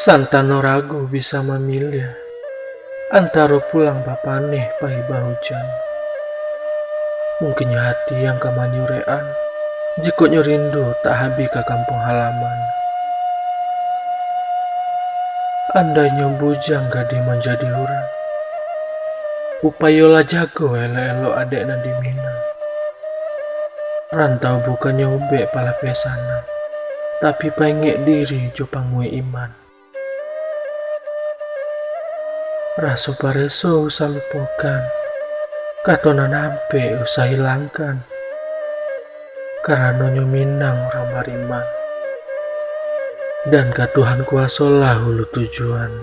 Santano ragu bisa memilih antara pulang bapaneh pahiba hujan. Mungkin hati yang kamanyurean, jika rindu tak habis ke kampung halaman. Andainya bujang gadi menjadi orang, upayola jago elo-elo adek nadi mina. Rantau bukannya ubek pala pesana, tapi pengek diri jopang mue iman. Raso pareso usah lupakan, katona nampe usah hilangkan, karena nyo minang orang bariman, dan katuhan kuasalah hulu tujuan.